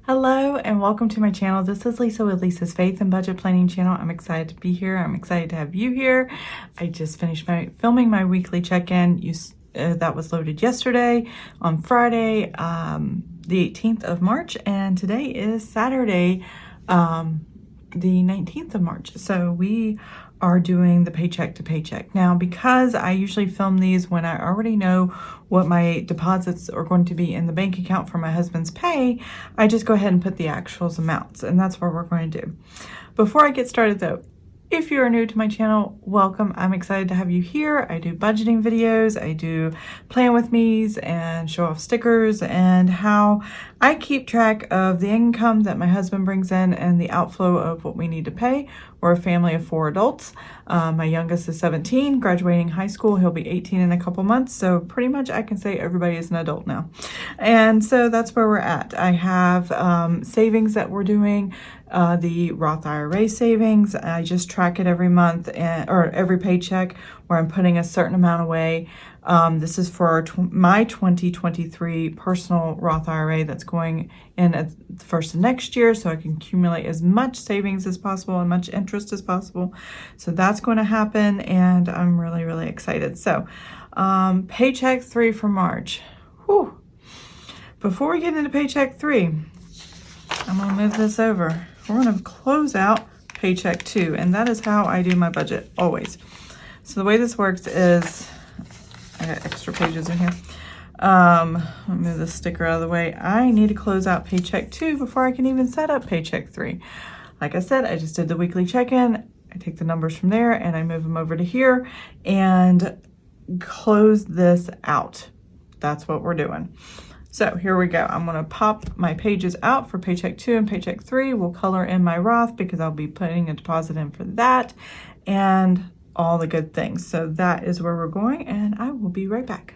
Hello and welcome to my channel. This is Lisa with Lisa's Faith and Budget Planning channel. I'm excited to be here. I'm excited to have you here. I just finished filming my weekly check-in. That was loaded yesterday on Friday, the 18th of March, and today is Saturday, the 19th of March. So we are doing the paycheck to paycheck. Now, because I usually film these when I already know what my deposits are going to be in the bank account for my husband's pay, I just go ahead and put the actuals amounts, and that's what we're going to do. Before I get started though, if you are new to my channel, welcome. I'm excited to have you here. I do budgeting videos, I do plan with me's and show off stickers and how I keep track of the income that my husband brings in and the outflow of what we need to pay. We're a family of 4 adults. My youngest is 17, graduating high school. He'll be 18 in a couple months. So pretty much I can say everybody is an adult now. And so that's where we're at. I have savings that we're doing. The Roth IRA savings, I just track it every month or every paycheck where I'm putting a certain amount away. This is for my 2023 personal Roth IRA that's going in at the first of next year, so I can accumulate as much savings as possible and much interest as possible. So that's going to happen, and I'm really, really excited. So paycheck 3 for March. Whew. Before we get into paycheck 3, I'm going to move this over. We're going to close out paycheck 2, and that is how I do my budget always. So the way this works is, I got extra pages in here. Let me move this sticker out of the way. I need to close out paycheck 2 before I can even set up paycheck 3. Like I said, I just did the weekly check-in. I take the numbers from there and I move them over to here and close this out. That's what we're doing. So here we go. I'm going to pop my pages out for paycheck 2 and paycheck 3. We'll color in my Roth because I'll be putting a deposit in for that and all the good things. So that is where we're going, and I will be right back.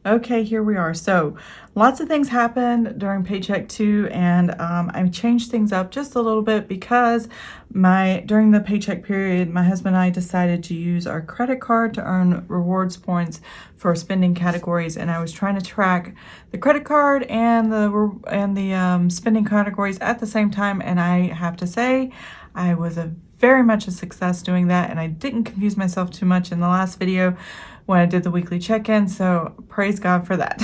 Okay, here we are. So lots of things happened during paycheck 2, and I changed things up just a little bit because during the paycheck period, my husband and I decided to use our credit card to earn rewards points for spending categories, and I was trying to track the credit card and the spending categories at the same time, and I have to say I was very much a success doing that, and I didn't confuse myself too much in the last video when I did the weekly check-in, so praise God for that.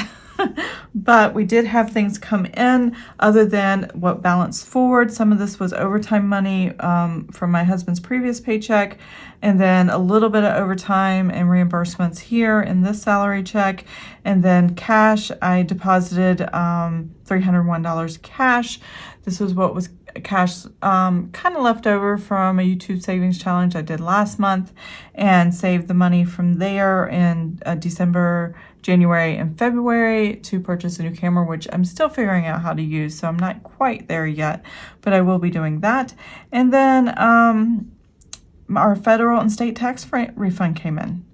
But we did have things come in other than what balanced forward. Some of this was overtime money from my husband's previous paycheck, and then a little bit of overtime and reimbursements here in this salary check, and then cash. I deposited $301 cash. This was what was cash kind of left over from a YouTube savings challenge I did last month, and saved the money from there in December, January, and February to purchase a new camera, which I'm still figuring out how to use, so I'm not quite there yet, but I will be doing that. And then our federal and state tax refund came in.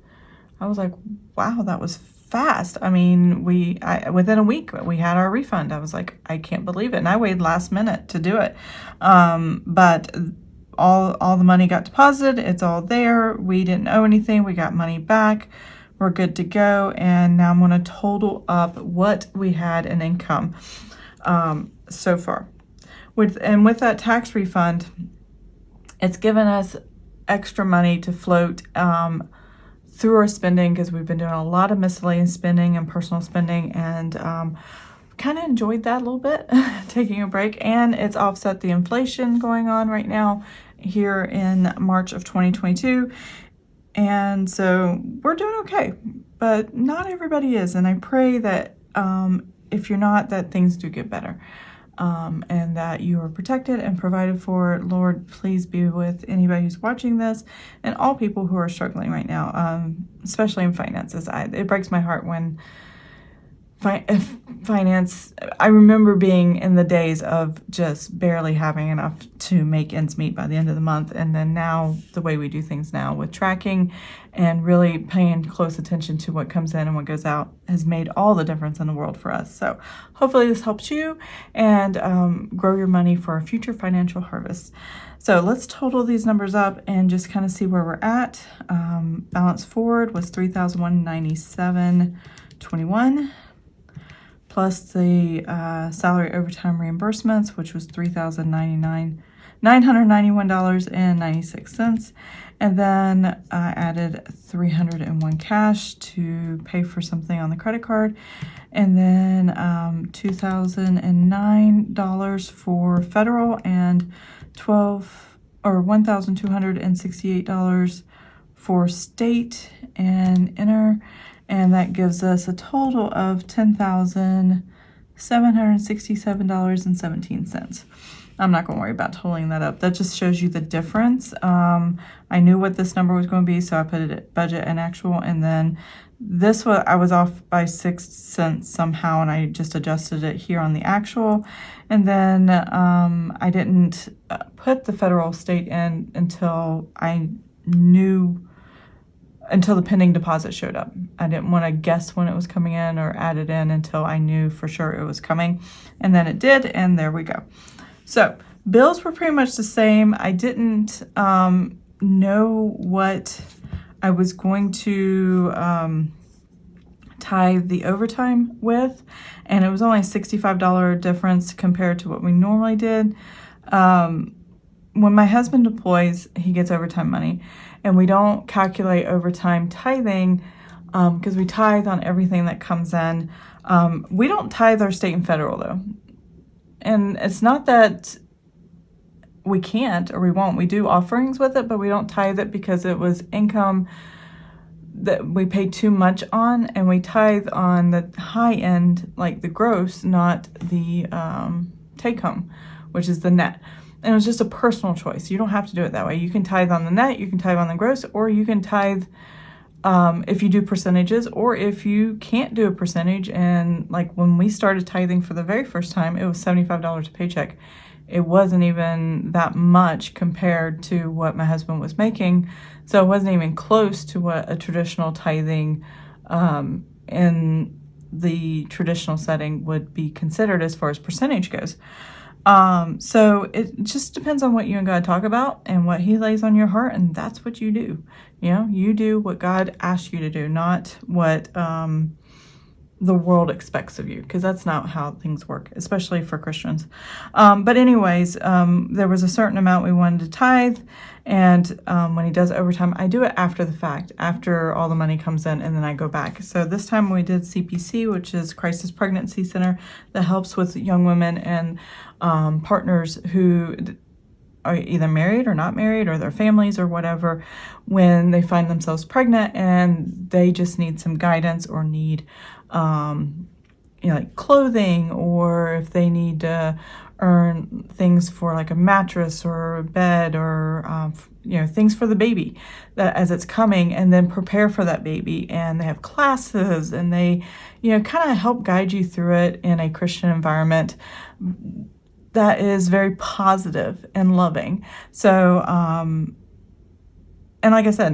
I was like, wow, that was fast. I mean, within a week we had our refund. I was like, I can't believe it. And I waited last minute to do it. But all the money got deposited. It's all there. We didn't owe anything. We got money back. We're good to go. And now I'm going to total up what we had in income so far. With that tax refund, it's given us extra money to float through our spending, because we've been doing a lot of miscellaneous spending and personal spending, and kind of enjoyed that a little bit, taking a break, and it's offset the inflation going on right now here in March of 2022. And so we're doing okay, but not everybody is, and I pray that if you're not, that things do get better. And that you are protected and provided for. Lord, please be with anybody who's watching this and all people who are struggling right now, especially in finances. It breaks my heart when finance, I remember being in the days of just barely having enough to make ends meet by the end of the month, and then now the way we do things now with tracking and really paying close attention to what comes in and what goes out has made all the difference in the world for us. So hopefully this helps you and grow your money for a future financial harvest. So let's total these numbers up and just kind of see where we're at. Balance forward was $3,197.21. plus the salary overtime reimbursements, which was $991.96. And then I added $301 cash to pay for something on the credit card. And then $2,009 for federal and $1,268 for state and inter. And that gives us a total of $10,767.17. I'm not going to worry about totaling that up. That just shows you the difference. I knew what this number was going to be, so I put it at budget and actual. And then this one, I was off by 6 cents somehow, and I just adjusted it here on the actual. And then I didn't put the federal state in until the pending deposit showed up. I didn't want to guess when it was coming in or add it in until I knew for sure it was coming. And then it did, and there we go. So bills were pretty much the same. I didn't know what I was going to tithe the overtime with, and it was only a $65 difference compared to what we normally did. When my husband deploys, he gets overtime money, and we don't calculate overtime tithing because we tithe on everything that comes in. We don't tithe our state and federal, though. And it's not that we can't or we won't. We do offerings with it, but we don't tithe it because it was income that we paid too much on, and we tithe on the high end, like the gross, not the take home, which is the net. And it was just a personal choice. You don't have to do it that way. You can tithe on the net, you can tithe on the gross, or you can tithe if you do percentages, or if you can't do a percentage. And like when we started tithing for the very first time, it was $75 a paycheck. It wasn't even that much compared to what my husband was making. So it wasn't even close to what a traditional tithing in the traditional setting would be considered as far as percentage goes. So it just depends on what you and God talk about and what He lays on your heart, and that's what you do. You know, you do what God asks you to do, not what the world expects of you, because that's not how things work, especially for Christians. But anyways, there was a certain amount we wanted to tithe, and when he does overtime, I do it after the fact, after all the money comes in, and then I go back. So this time we did CPC, which is Crisis Pregnancy Center, that helps with young women and partners who are either married or not married, or their families or whatever, when they find themselves pregnant and they just need some guidance or need like clothing, or if they need to earn things for like a mattress or a bed, or things for the baby that as it's coming, and then prepare for that baby. And they have classes, and they kind of help guide you through it in a Christian environment that is very positive and loving. So and like I said,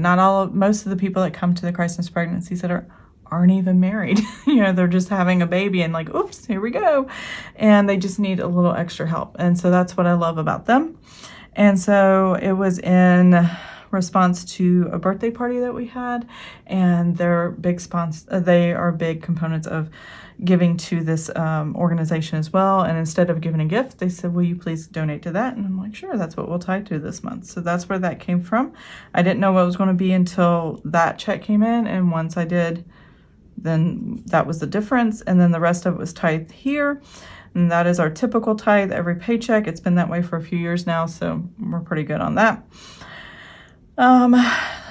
most of the people that come to the Crisis Pregnancy Center aren't even married. They're just having a baby and like, oops, here we go. And they just need a little extra help. And so that's what I love about them. And so it was in response to a birthday party that we had, and they're big they are big components of giving to this organization as well. And instead of giving a gift, they said, will you please donate to that? And I'm like, sure, that's what we'll tie to this month. So that's where that came from. I didn't know what it was going to be until that check came in, and once I did, then that was the difference. And then the rest of it was tithe here. And that is our typical tithe every paycheck. It's been that way for a few years now, so we're pretty good on that.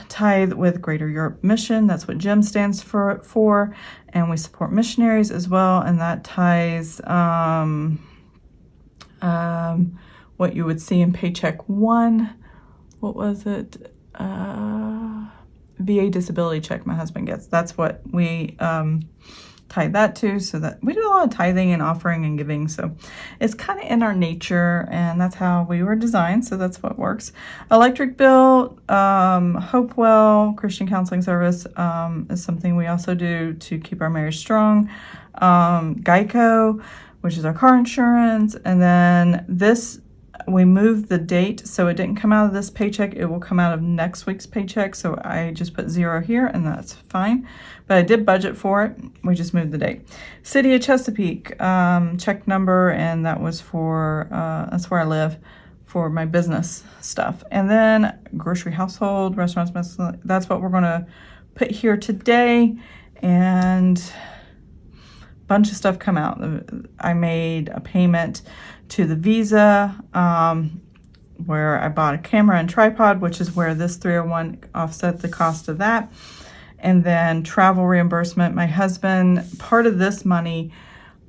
Tithe with Greater Europe Mission. That's what GEM stands for. And we support missionaries as well. And that ties what you would see in Paycheck 1. What was it? VA disability check my husband gets. That's what we tied that to, so that we do a lot of tithing and offering and giving. So it's kind of in our nature, and that's how we were designed. So that's what works. Electric bill, Hopewell Christian Counseling Service is something we also do to keep our marriage strong. Geico, which is our car insurance. And then this we moved the date, so it didn't come out of this paycheck. It will come out of next week's paycheck. So I just put 0 here, and that's fine. But I did budget for it. We just moved the date. City of Chesapeake, check number, and that was for, that's where I live, for my business stuff. And then grocery, household, restaurants, that's what we're going to put here today. And a bunch of stuff come out. I made a payment to the Visa, where I bought a camera and tripod, which is where this 301 offset the cost of that. And then travel reimbursement. My husband, part of this money,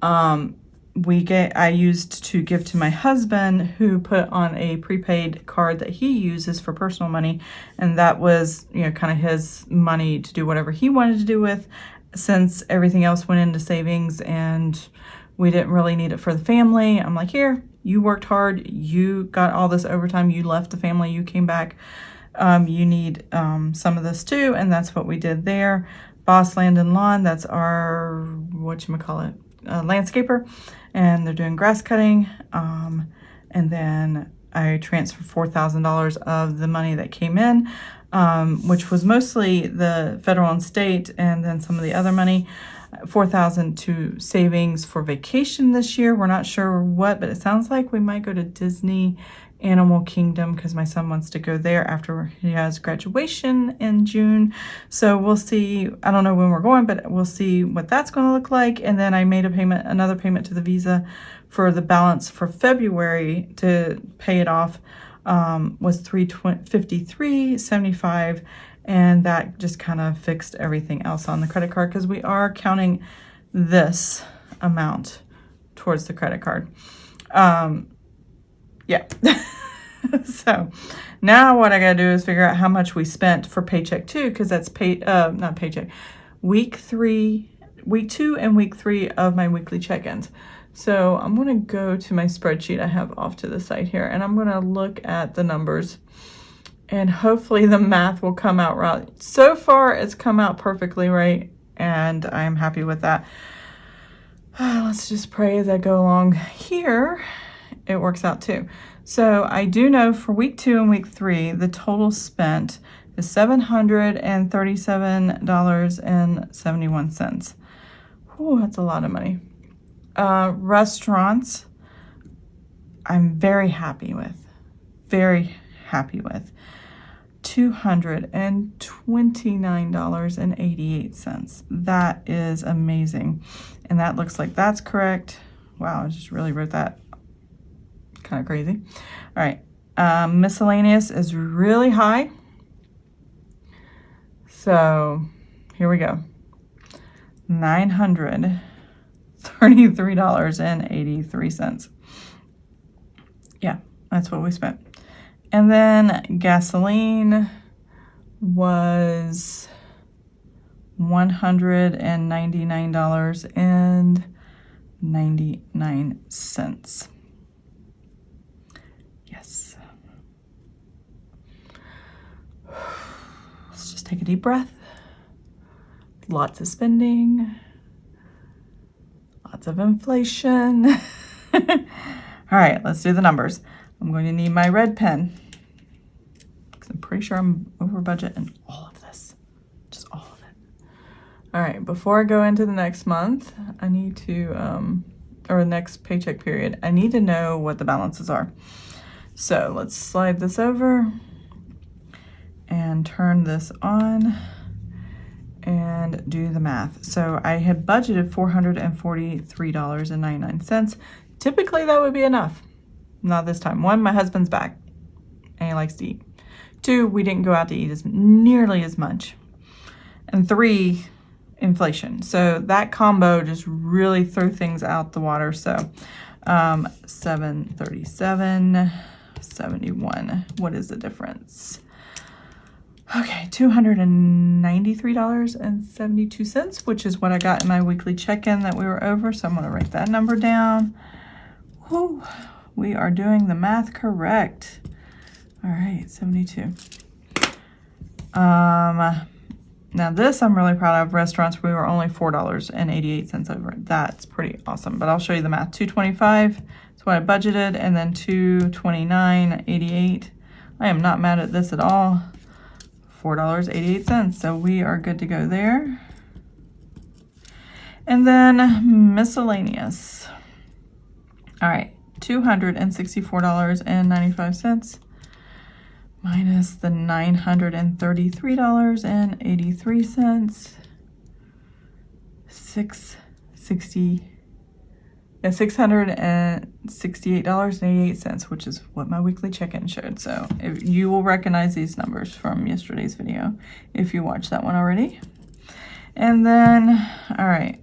I used to give to my husband, who put on a prepaid card that he uses for personal money. And that was, kind of his money to do whatever he wanted to do with, since everything else went into savings and we didn't really need it for the family. I'm like, here, you worked hard. You got all this overtime. You left the family. You came back. You need some of this too. And that's what we did there. Boss Land and Lawn, that's our, landscaper. And they're doing grass cutting. And then I transferred $4,000 of the money that came in, which was mostly the federal and state, and then some of the other money. $4,000 to savings for vacation this year. We're not sure what, but it sounds like we might go to Disney Animal Kingdom, because my son wants to go there after he has graduation in June. So we'll see. I don't know when we're going, but we'll see what that's going to look like. And then I made another payment to the Visa for the balance for February to pay it off, was $353.75. And that just kind of fixed everything else on the credit card, because we are counting this amount towards the credit card. Yeah. So now what I got to do is figure out how much we spent for Paycheck 2, because that's not Paycheck, week 2 and week 3 of my weekly check-ins. So I'm going to go to my spreadsheet I have off to the side here, and I'm going to look at the numbers. And hopefully the math will come out right. So far, it's come out perfectly right, and I'm happy with that. Let's just pray as I go along here, it works out too. So I do know for week 2 and week 3, the total spent is $737.71. Oh, that's a lot of money. Restaurants, I'm very happy with. $229.88. That is amazing. And that looks like that's correct. Wow, I just really wrote that kind of crazy. All right. Miscellaneous is really high. So here we go. $933.83. Yeah, that's what we spent. And then gasoline was $199.99. Yes. Let's just take a deep breath. Lots of spending. Lots of inflation. All right, let's do the numbers. I'm going to need my red pen, because I'm pretty sure I'm over budget in all of this. Just all of it. All right, before I go into the next month, I need to, or the next paycheck period, I need to know what the balances are. So let's slide this over and turn this on and do the math. So I had budgeted $443.99. Typically that would be enough. Not this time. 1, my husband's back and he likes to eat. 2, we didn't go out to eat nearly as much. And 3, inflation. So that combo just really threw things out the water. So $737.71. What is the difference? Okay, $293.72, which is what I got in my weekly check-in that we were over. So I'm going to write that number down. Whew. We are doing the math correct. All right, 72. Now this I'm really proud of. Restaurants, we were only $4.88 over. That's pretty awesome. But I'll show you the math. $225 is what I budgeted, and then $229.88. I am not mad at this at all. $4.88. So we are good to go there. And then miscellaneous. All right, $264.95 minus the $933.83. $668.88, which is what my weekly check-in showed. So if you will recognize these numbers from yesterday's video if you watched that one already. And then, all right,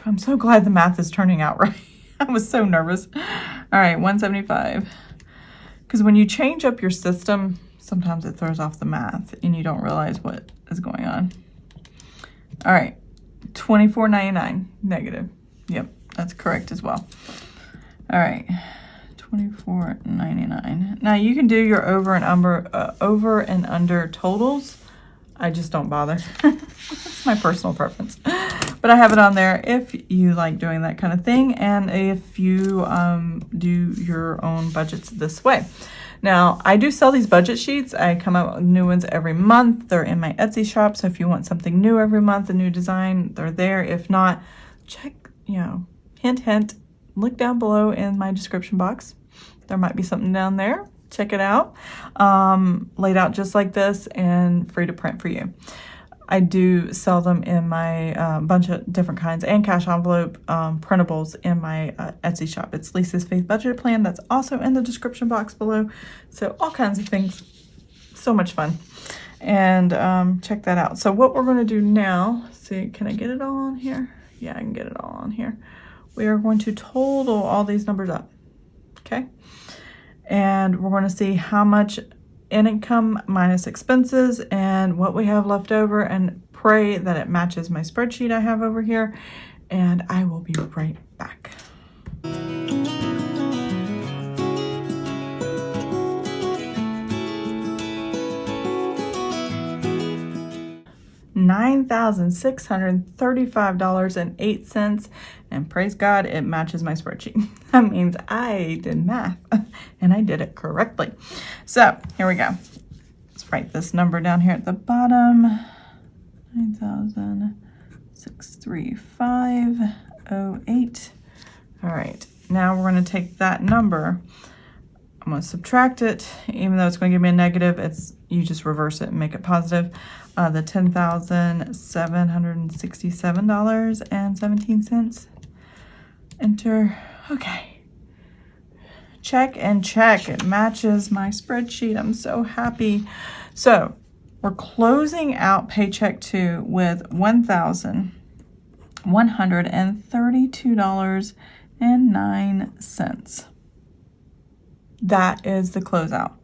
I'm so glad the math is turning out right. I was so nervous. All right, 175. Because when you change up your system, sometimes it throws off the math and you don't realize what is going on. All right, $24.99 negative. Yep, that's correct as well. All right, $24.99. Now you can do your over and under totals. I just don't bother. It's my personal preference. But I have it on there if you like doing that kind of thing, and if you do your own budgets this way. Now, I do sell these budget sheets. I come out with new ones every month. They're in my Etsy shop, so if you want something new every month, a new design, they're there. If not, check, hint, hint, look down below in my description box. There might be something down there. Check it out. Laid out just like this and free to print for you. I do sell them in my bunch of different kinds and cash envelope printables in my Etsy shop. It's Lisa's Faith Budget Plan. That's also in the description box below. So all kinds of things. So much fun. And check that out. So what we're going to do now, see, can I get it all on here? Yeah, I can get it all on here. We are going to total all these numbers up. Okay. And we're going to see how much in income minus expenses and what we have left over, and pray that it matches my spreadsheet I have over here. And I will be right back. $9,635.08, and praise God, it matches my spreadsheet. That means I did math and I did it correctly. So here we go. Let's write this number down here at the bottom. 9,635.08. All right, now we're going to take that number. I'm going to subtract it, even though it's going to give me a negative. You just reverse it and make it positive. The $10,767.17. Enter. Okay. Check and check. It matches my spreadsheet. I'm so happy. So we're closing out Paycheck 2 with $1,132.09. That is the closeout.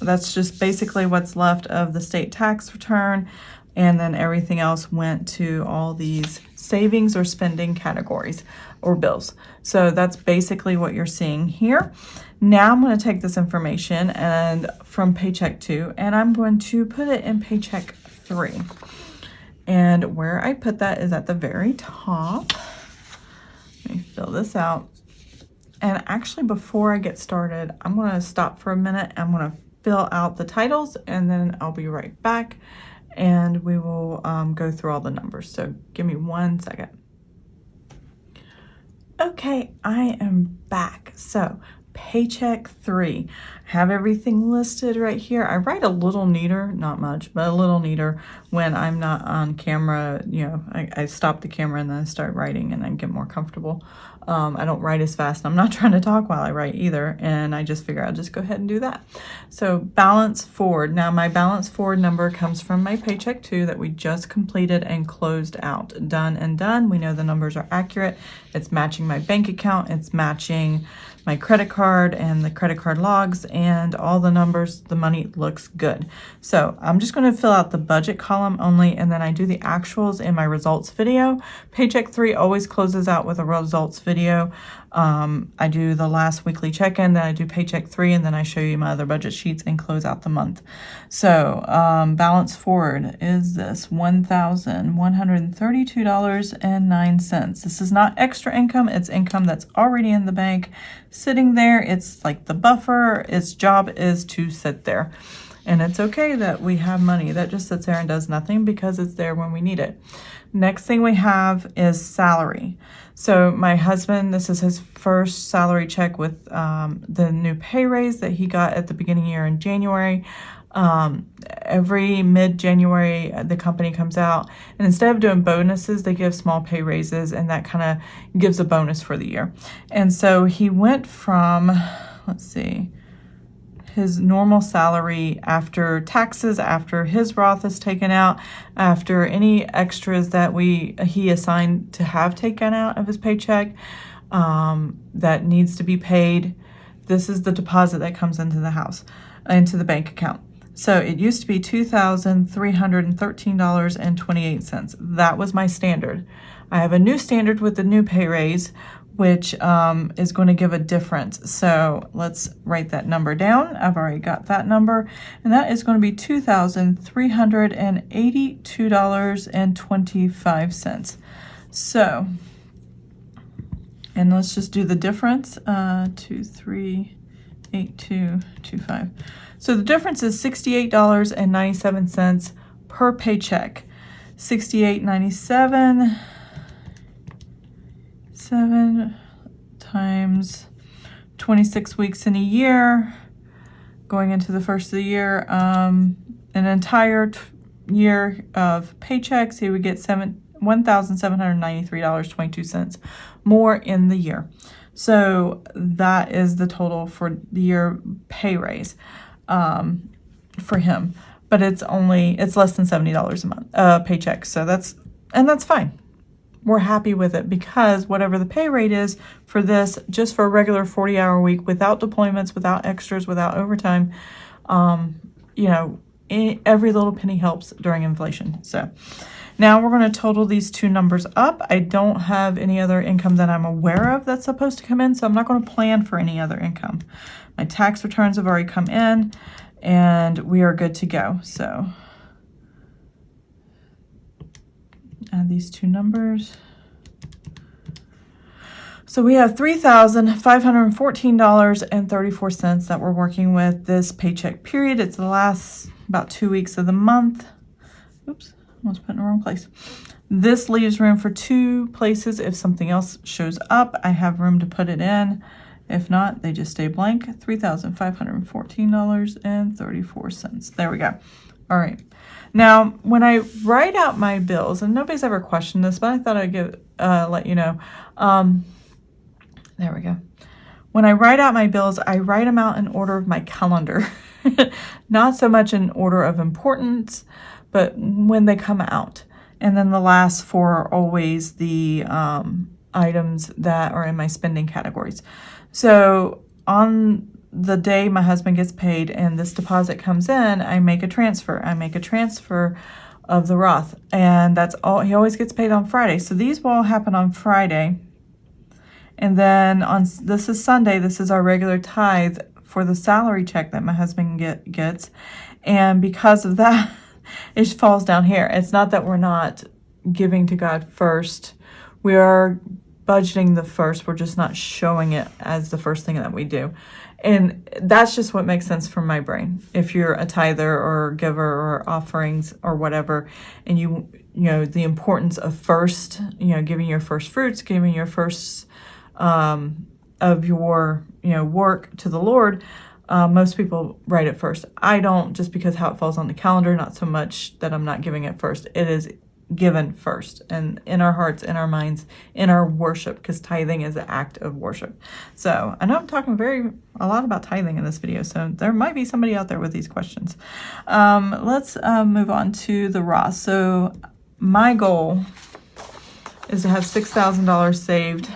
That's just basically what's left of the state tax return, and then everything else went to all these savings or spending categories or bills. So that's basically what you're seeing here. Now I'm going to take this information and from Paycheck 2, and I'm going to put it in Paycheck 3. And where I put that is at the very top. Let me fill this out. And actually, before I get started, I'm going to stop for a minute. I'm going to fill out the titles, and then I'll be right back, and we will go through all the numbers. So give me 1 second. Okay, I am back. So Paycheck 3. I have everything listed right here. I write a little neater, not much, but a little neater when I'm not on camera. I stop the camera and then I start writing, and I get more comfortable. I don't write as fast. I'm not trying to talk while I write either, and I just figure I'll just go ahead and do that. So balance forward. Now my balance forward number comes from my Paycheck 2 that we just completed and closed out. Done and done. We know the numbers are accurate. It's matching my bank account. It's matching my credit card and the credit card logs and all the numbers. The money looks good. So I'm just going to fill out the budget column only, and then I do the actuals in my results video. Paycheck 3 always closes out with a results video. I do the last weekly check-in, then I do Paycheck 3, and then I show you my other budget sheets and close out the month. So balance forward is this $1,132.09. This is not extra income. It's income that's already in the bank, sitting there. It's like the buffer. Its job is to sit there. And it's okay that we have money that just sits there and does nothing because it's there when we need it. Next thing we have is salary. So my husband, this is his first salary check with the new pay raise that he got at the beginning of the year in January. Every mid-January, the company comes out, and instead of doing bonuses, they give small pay raises, and that kind of gives a bonus for the year. And so he went from, let's see, his normal salary after taxes, after his Roth is taken out, after any extras that he assigned to have taken out of his paycheck that needs to be paid. This is the deposit that comes into the house, into the bank account. So it used to be $2,313.28. That was my standard. I have a new standard with the new pay raise, which is going to give a difference. So let's write that number down. I've already got that number, and that is going to be $2,382.25. So, and let's just do the difference, 2382.25. So the difference is $68.97 per paycheck. $68.97 7 times 26 weeks in a year, going into the first of the year, an entire year of paychecks, he would get $1,793.22 more in the year. So that is the total for the year pay raise for him. But it's less than $70 a month paycheck. So that's fine. We're happy with it because whatever the pay rate is for this, just for a regular 40-hour week, without deployments, without extras, without overtime, every little penny helps during inflation. So now we're going to total these two numbers up. I don't have any other income that I'm aware of that's supposed to come in, so I'm not going to plan for any other income. My tax returns have already come in, and we are good to go. So add these two numbers. So we have $3,514.34 that we're working with this paycheck period. It's the last about 2 weeks of the month. Oops, almost put in the wrong place. This leaves room for 2 places. If something else shows up, I have room to put it in. If not, they just stay blank. $3,514.34. There we go. All right. Now, when I write out my bills, and nobody's ever questioned this, but I thought I'd let you know. There we go. When I write out my bills, I write them out in order of my calendar. Not so much in order of importance, but when they come out. And then the last 4 are always the items that are in my spending categories. So on the day my husband gets paid and this deposit comes in, I make a transfer. I make a transfer of the Roth, and that's all. He always gets paid on Friday. So these will all happen on Friday. And then this is Sunday. This is our regular tithe for the salary check that my husband gets. And because of that, it falls down here. It's not that we're not giving to God first. We are budgeting the first. We're just not showing it as the first thing that we do. And that's just what makes sense from my brain. If you're a tither or giver or offerings or whatever, and you know the importance of first, giving your first fruits, giving your first of your work to the Lord, most people write it first. I don't, just because how it falls on the calendar, not so much that I'm not giving it first. It is given first, and in our hearts, in our minds, in our worship, because tithing is an act of worship. So I know I'm talking a lot about tithing in this video, so there might be somebody out there with these questions. Let's move on to the Roth. So my goal is to have $6,000 saved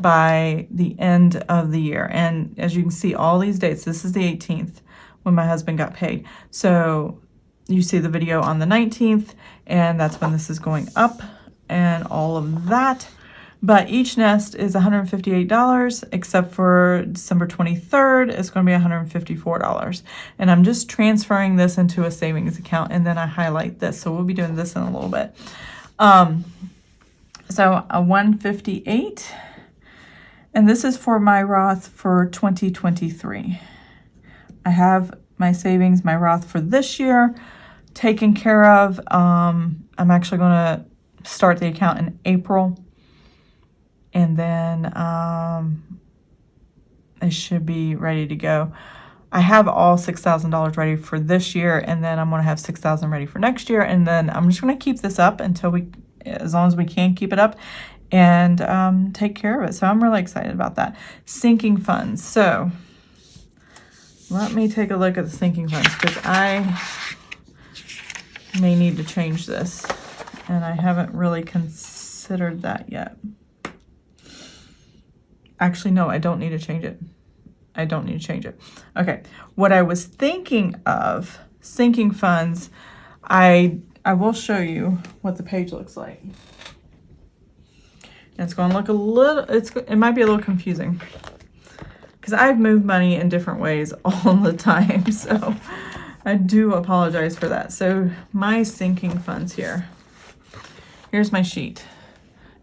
by the end of the year. And as you can see, all these dates, this is the 18th when my husband got paid. So you see the video on the 19th, and that's when this is going up and all of that. But each nest is $158, except for December 23rd, it's going to be $154. And I'm just transferring this into a savings account, and then I highlight this. So we'll be doing this in a little bit. So a 158, and this is for my Roth for 2023. I have my savings, my Roth for this year taken care of. I'm actually going to start the account in April. And then it should be ready to go. I have all $6,000 ready for this year, and then I'm going to have $6,000 ready for next year. And then I'm just going to keep this up until as long as we can keep it up, and take care of it. So I'm really excited about that. Sinking funds. So let me take a look at the sinking funds, because I may need to change this, and I haven't really considered that yet. Actually, no, I don't need to change it. I don't need to change it. Okay, what I was thinking of, sinking funds, I will show you what the page looks like. And it's going to look a little, it might be a little confusing, because I've moved money in different ways all the time, so I do apologize for that. So my sinking funds here. Here's my sheet.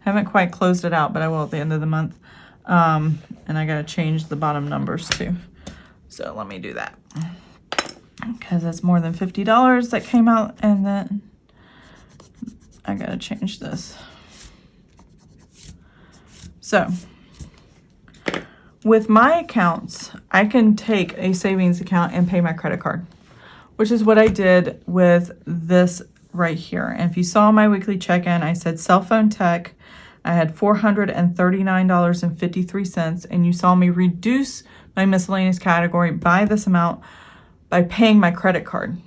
Haven't quite closed it out, but I will at the end of the month. And I gotta change the bottom numbers too. So let me do that, because it's more than $50 that came out, and then I gotta change this. So with my accounts, I can take a savings account and pay my credit card, which is what I did with this right here. And if you saw my weekly check-in, I said cell phone tech, I had $439.53, and you saw me reduce my miscellaneous category by this amount by paying my credit card,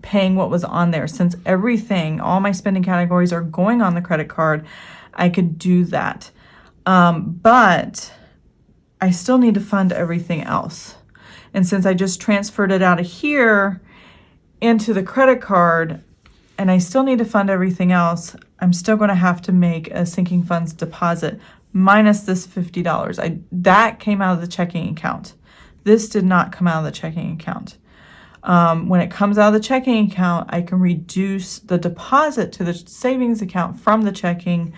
paying what was on there. Since everything, all my spending categories are going on the credit card, I could do that. But I still need to fund everything else. And since I just transferred it out of here into the credit card, and I still need to fund everything else, I'm still going to have to make a sinking funds deposit minus this $50. That came out of the checking account. This did not come out of the checking account. When it comes out of the checking account, I can reduce the deposit to the savings account from the checking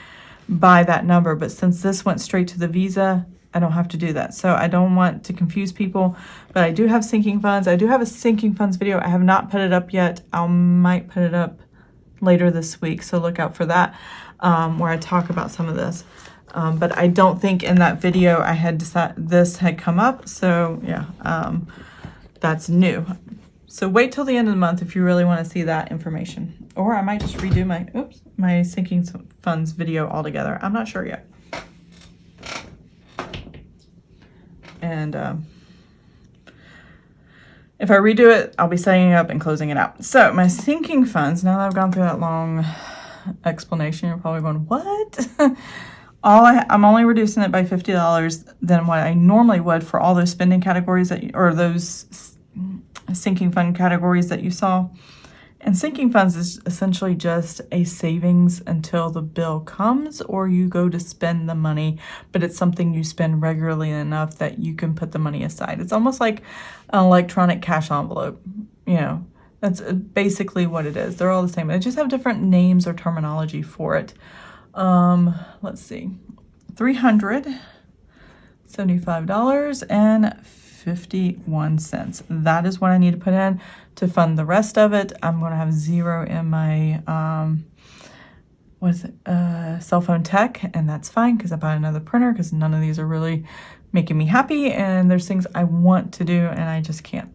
by that number. But since this went straight to the Visa, I don't have to do that. So I don't want to confuse people, but I do have sinking funds. I do have a sinking funds video. I have not put it up yet. I might put it up later this week, so look out for that, where I talk about some of this. But I don't think in that video I had decided this had come up, so yeah, that's new. So wait till the end of the month if you really want to see that information. Or I might just redo my sinking funds video altogether. I'm not sure yet. And if I redo it, I'll be setting it up and closing it out. So my sinking funds, now that I've gone through that long explanation, you're probably going, what? I'm only reducing it by $50 than what I normally would for all those spending categories or those sinking fund categories that you saw. And sinking funds is essentially just a savings until the bill comes or you go to spend the money, but it's something you spend regularly enough that you can put the money aside. It's almost like an electronic cash envelope, that's basically what it is. They're all the same. They just have different names or terminology for it. Let's see, $375.51. That is what I need to put in to fund the rest of it. I'm going to have zero in my, cell phone tech, and that's fine because I bought another printer because none of these are really making me happy, and there's things I want to do and I just can't.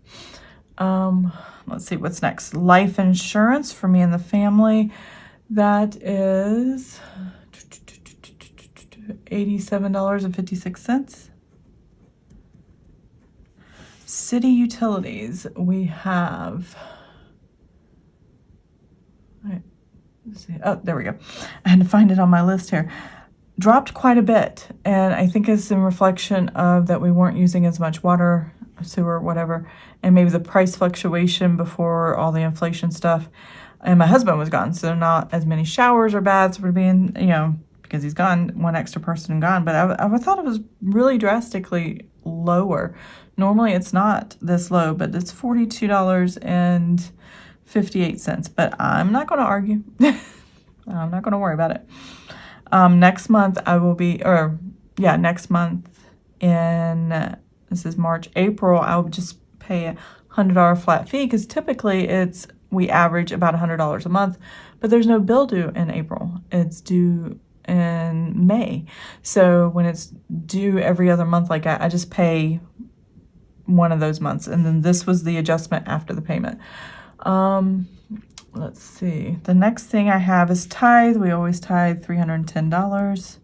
Let's see what's next. Life insurance for me and the family. That is $87.56. City utilities, we have, let's see. Oh, there we go. I had to find it on my list here. dropped quite a bit. And I think it's in reflection of that we weren't using as much water, sewer, whatever, and maybe the price fluctuation before all the inflation stuff. And my husband was gone, so not as many showers or baths were being, because he's gone, one extra person gone. But I thought it was really drastically lower. Normally it's not this low, but it's $42.58. But I'm not going to argue. I'm not going to worry about it. Next month next month this is March, April, I'll just pay a $100 flat fee, because typically we average about $100 a month, but there's no bill due in April. It's due in May. So when it's due every other month, like I just pay one of those months, and then this was the adjustment after the payment. Let's see. The next thing I have is tithe. We always tithe $310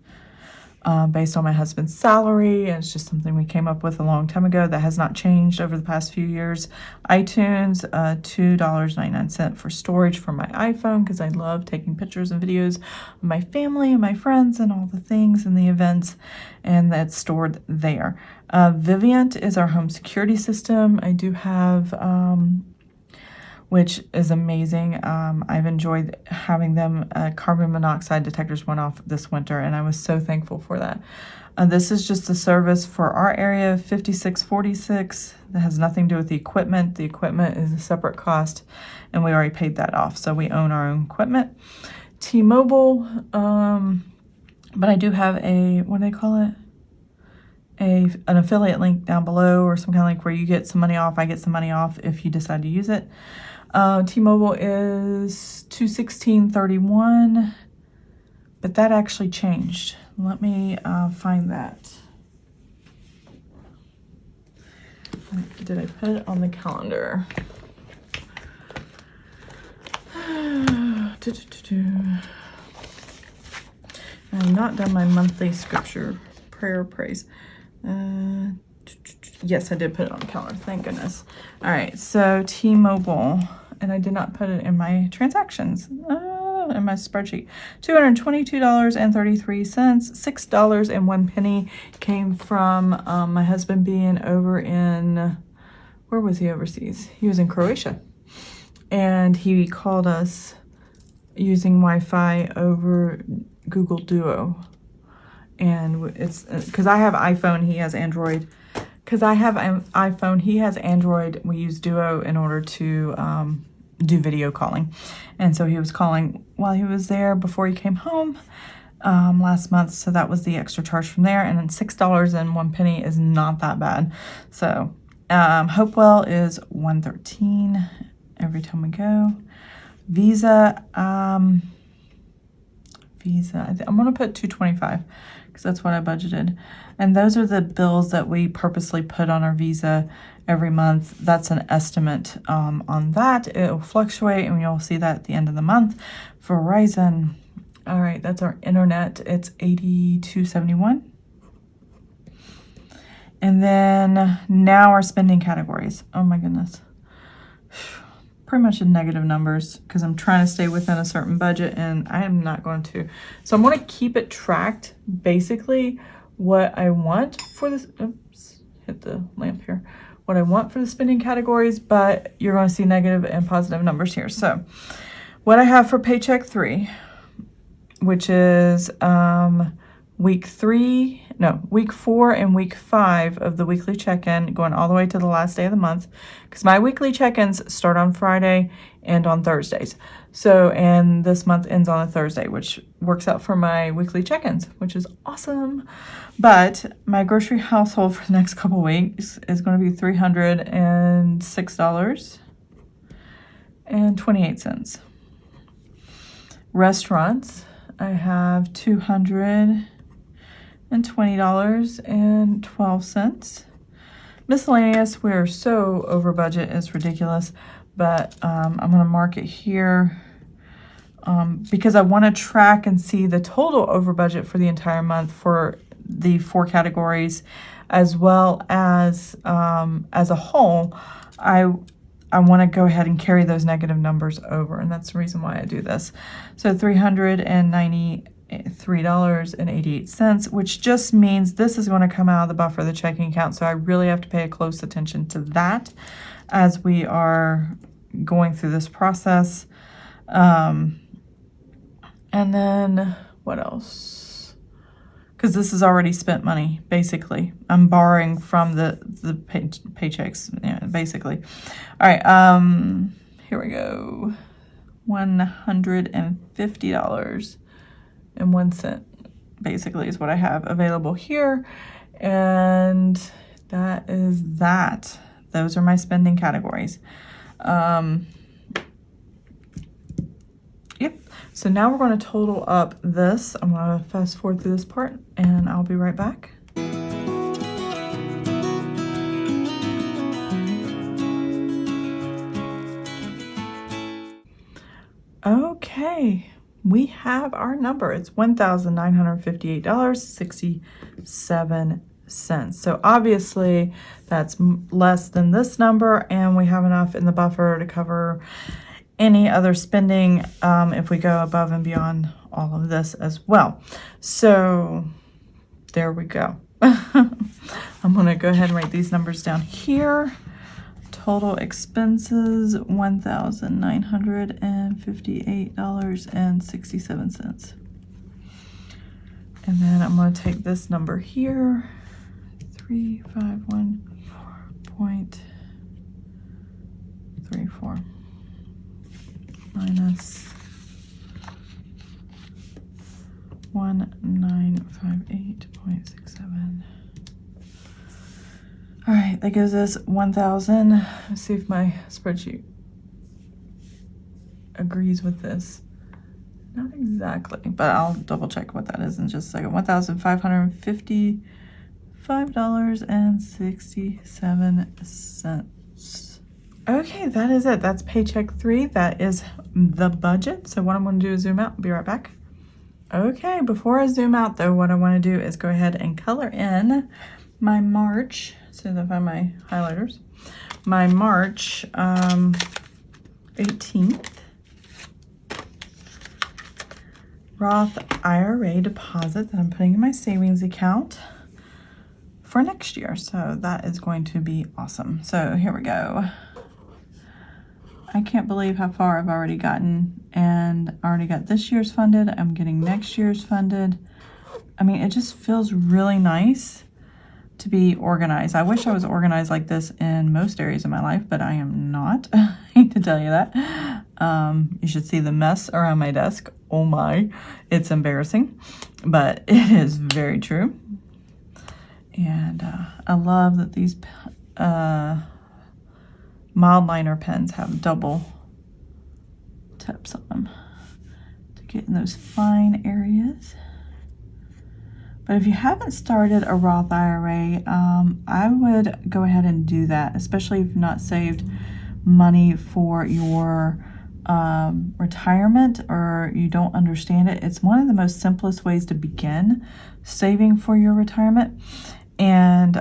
based on my husband's salary. And it's just something we came up with a long time ago that has not changed over the past few years. iTunes, $2.99 for storage for my iPhone, because I love taking pictures and videos of my family and my friends and all the things and the events, and that's stored there. Vivient is our home security system. I do have... which is amazing. I've enjoyed having them. Carbon monoxide detectors went off this winter, and I was so thankful for that. This is just a service for our area, $56.46. That has nothing to do with the equipment. The equipment is a separate cost, and we already paid that off, so we own our own equipment. T-Mobile, but I do have what do they call it? An affiliate link down below, or some kind of link where you get some money off. I get some money off if you decide to use it. T-Mobile is $216.31, but that actually changed. Let me find that. Did I put it on the calendar? I've not done my monthly scripture, prayer, praise. Yes, I did put it on the calendar. Thank goodness. All right, so T-Mobile, and I did not put it in my transactions, in my spreadsheet. $222.33, $6.01 came from my husband being over in, where was he overseas? He was in Croatia, and he called us using Wi-Fi over Google Duo. And it's because I have iPhone, he has Android. Because I have an iPhone, he has Android. We use Duo in order to do video calling. And so he was calling while he was there before he came home last month. So that was the extra charge from there. And then $6.01 is not that bad. So Hopewell is $113 every time we go. Visa, I'm going to put $225 because that's what I budgeted. And those are the bills that we purposely put on our Visa every month. That's an estimate on that. It will fluctuate, and you'll see that at the end of the month. Verizon, all right, that's our internet. It's $82.71. And then now our spending categories. Oh my goodness. Pretty much in negative numbers because I'm trying to stay within a certain budget, and I am not going to. So I'm going to keep it tracked, basically what I want for this. Oops, hit the lamp here. What I want for the spending categories, but you're going to see negative and positive numbers here. So what I have for Paycheck 3, which is week 4 and week 5 of the weekly check-in, going all the way to the last day of the month, because my weekly check-ins start on Friday and on Thursdays. So, and this month ends on a Thursday, which works out for my weekly check-ins, which is awesome. But my grocery household for the next couple weeks is going to be $306.28. Restaurants, I have $220.12. Miscellaneous, we're so over budget, it's ridiculous, but I'm going to mark it here because I want to track and see the total over budget for the entire month for the 4 categories, as well as a whole. I want to go ahead and carry those negative numbers over, and that's the reason why I do this. So $390 $3.88, which just means this is going to come out of the buffer of the checking account. So I really have to pay close attention to that as we are going through this process. And then what else? Because this is already spent money, basically. I'm borrowing from the paychecks, yeah, basically. All right, here we go. $150.01 basically is what I have available here. And that is that. Those are my spending categories. Yep. So now we're going to total up this. I'm going to fast forward through this part and I'll be right back. Okay, we have our number. It's $1,958.67. So obviously that's less than this number, and we have enough in the buffer to cover any other spending if we go above and beyond all of this as well. So there we go. I'm going to go ahead and write these numbers down here. Total expenses, $1,958.67. And then I'm going to take this number here, 351.34 minus 1958.67. All right, that gives us 1,000. Let's see if my spreadsheet agrees with this. Not exactly, but I'll double check what that is in just a second. $1,550.67. Okay, that is it. That's paycheck 3. That is the budget. So what I'm going to do is zoom out. I'll be right back. Okay, before I zoom out though, what I want to do is go ahead and color in my March. As soon as I find my highlighters, my March 18th Roth IRA deposit that I'm putting in my savings account for next year. So that is going to be awesome. So here we go. I can't believe how far I've already gotten, and I already got this year's funded. I'm getting next year's funded. I mean, it just feels really nice to be organized. I wish I was organized like this in most areas of my life, but I am not. I hate to tell you that. You should see the mess around my desk. Oh my, it's embarrassing, but it is very true. And I love that these mild liner pens have double tips on them to get in those fine areas. But if you haven't started a Roth IRA, I would go ahead and do that, especially if you've not saved money for your retirement or you don't understand it. It's one of the most simplest ways to begin saving for your retirement. And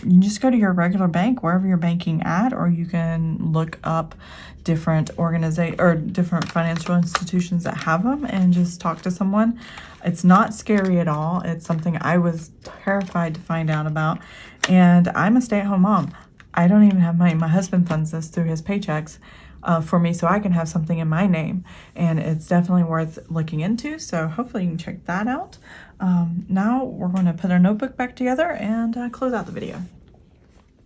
you just go to your regular bank, wherever you're banking at, or you can look up different different financial institutions that have them and just talk to someone. It's not scary at all. It's something I was terrified to find out about. And I'm a stay-at-home mom. I don't even have money. My husband funds this through his paychecks for me, so I can have something in my name. And it's definitely worth looking into. So hopefully you can check that out. Now we're going to put our notebook back together and close out the video.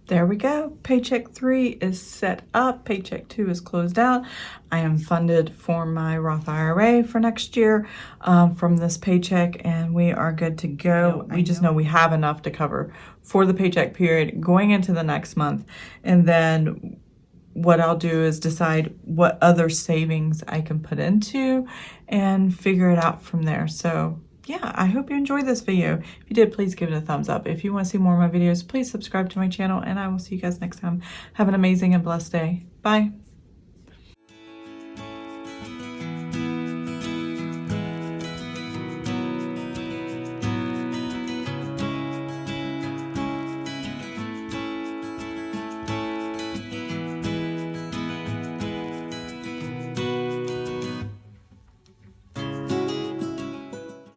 There we go. Paycheck 3 is set up. Paycheck 2 is closed out. I am funded for my Roth IRA for next year from this paycheck, and we are good to go. We just know we have enough to cover for the paycheck period going into the next month. And then what I'll do is decide what other savings I can put into and figure it out from there. So yeah, I hope you enjoyed this video. If you did, please give it a thumbs up. If you want to see more of my videos, please subscribe to my channel, and I will see you guys next time. Have an amazing and blessed day. Bye.